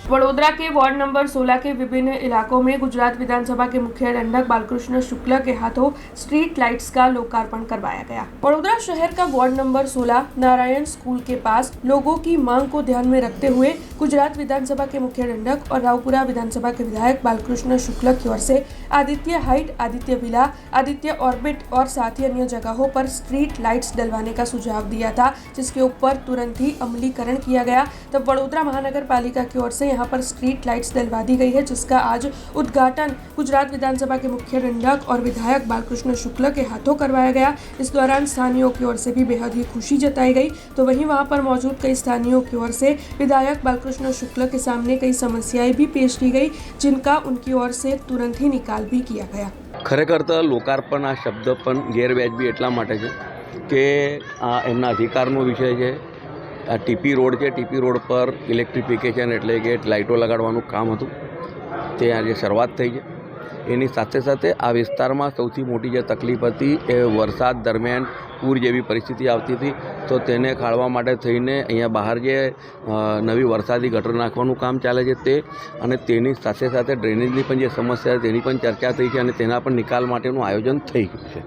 वडोदरा के ward number 16 के विभिन्न इलाकों में गुजरात विधानसभा के मुख्य दंडक बालकृष्ण शुक्ल के हाथों स्ट्रीट लाइट्स का लोकार्पण करवाया गया। वडोदरा शहर का वार्ड नंबर 16 नारायण स्कूल के पास लोगों की मांग को ध्यान में रखते हुए गुजरात विधानसभा के मुख्य दंडक और रावपुरा विधानसभा के विधायक बालकृष्ण शुक्ल की ओर से Aditya height, Aditya villa, Aditya orbit और साथ ही अन्य जगहों पर स्ट्रीट लाइट्स डलवाने का सुझाव दिया था, जिसके ऊपर तुरंत ही अमलीकरण किया गया। तब वडोदरा महानगर पालिका की ओर से यहाँ पर स्ट्रीट लाइट्स डलवा दी गई है, जिसका आज उद्घाटन गुजरात विधानसभा के मुख्य दंडक और विधायक बालकृष्ण शुक्ल के हाथों करवाया गया। इस दौरान स्थानीयों की ओर से भी बेहद ही खुशी जताई गई। तो वहीं वहां पर मौजूद कई स्थानीयों की ओर से विधायक बालकृष्ण शुक्ल के सामने कई समस्याएं भी पेश की गई, जिनका उनकी ओर से तुरंत ही निकाल भी किया गया। खरेखर तो लोकार्पण आ शब्द पण गैरव्याजबी एटला माटे छे के आ एमना अधिकारनो विषय छे। आ टीपी रोड है, टीपी रोड पर इलेक्ट्रिफिकेशन एटले के लाइटों लगाड़वानुं काम हतुं ते आजे शरूआत थई छे। एनी साथे साथे आ विस्तारमां सौथी मोटी जे तकलीफ हती ए वरसाद दरमियान पूर जेवी परिस्थिति आवती थी, तो तेने खाळवा माटे थईने अहींया बहार जे नवी वरसादी गटर नाखवानुं काम चाले छे ते अने तेनी साथे साथे ड्रेनेजनी पण जे समस्या तेनी पण चर्चा थई छे अने तेना पण निकाल माटेनुं आयोजन थई गयुं छे।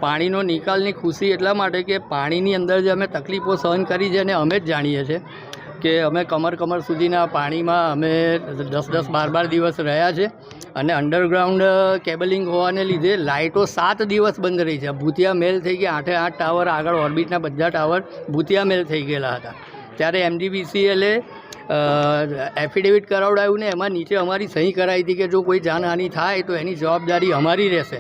पाणीनो निकालनी खुशी એટલા માટે કે પાણીની અંદર જે અમે તકલીફો સહન કરી છે અને અમે જ જાણીએ છીએ કે અમે કમર સુધીના પાણીમાં અમે 10-12 દિવસ રહ્યા છે અને અંડરગ્રાઉન્ડ કેબલિંગ હોવાને લીધે લાઇટો 7 દિવસ બંધ રહી છે। ભૂતિયા મેલ થઈ ગયા, 8 ટાવર આગળ ઓર્બિટના બધા ટાવર ભૂતિયા મેલ થઈ ગયેલા હતા। ત્યારે MDBCLએ એફિડેવિટ કરાવડાવ્યું ને એમાં નીચે અમારી સહી કરાવી હતી કે જો કોઈ જાનહાનિ થાય તો એની જવાબદારી અમારી રહેશે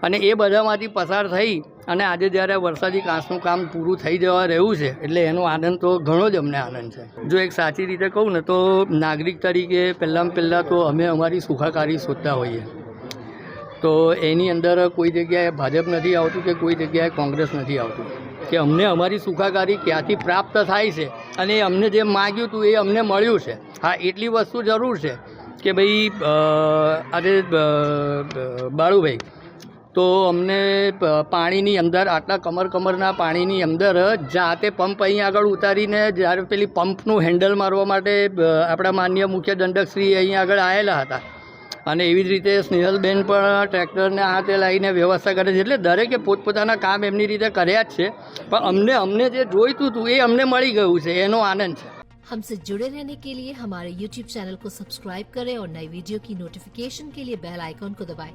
અને એ બધામાંથી પસાર થઈ અને આજે જ્યારે વરસાદી કાંસનું કામ પૂરું થઈ જવા રહ્યું છે એટલે એનો આનંદ તો ઘણો જ અમને આનંદ છે। જો એક સાચી રીતે કહું ને તો નાગરિક તરીકે પહેલાં તો અમે અમારી સુખાકારી શોધતા હોઈએ, તો એની અંદર કોઈ જગ્યાએ ભાજપ નથી આવતું કે કોઈ જગ્યાએ કોંગ્રેસ નથી આવતું કે અમને અમારી સુખાકારી ક્યાંથી પ્રાપ્ત થાય છે અને અમને જે માગ્યું હતું એ અમને મળ્યું છે। હા, એટલી વસ્તુ જરૂર છે કે ભાઈ આજે બાળુભાઈ તો અમને પાણીની અંદર આટલા કમરના પાણીની અંદર જાતે પંપ અહીં આગળ ઉતારીને જ્યારે પેલી પંપનું હેન્ડલ મારવા માટે આપણા માનનીય મુખ્ય દંડકશ્રી અહીં આગળ આવેલા હતા અને એવી જ રીતે સ્નેહલબેન પણ ટ્રેક્ટરને હાથે લાવીને વ્યવસ્થા કરે છે। એટલે દરેકે પોતપોતાના કામ એમની રીતે કર્યા જ છે, પણ અમને જે જોઈતું હતું એ અમને મળી ગયું છે, એનો આનંદ છે। हमसे जुड़े रहने के लिए हमारे YouTube चैनल को सब्सक्राइब करें और नई वीडियो की नोटिफिकेशन के लिए बेल आइकॉन को दबाएं।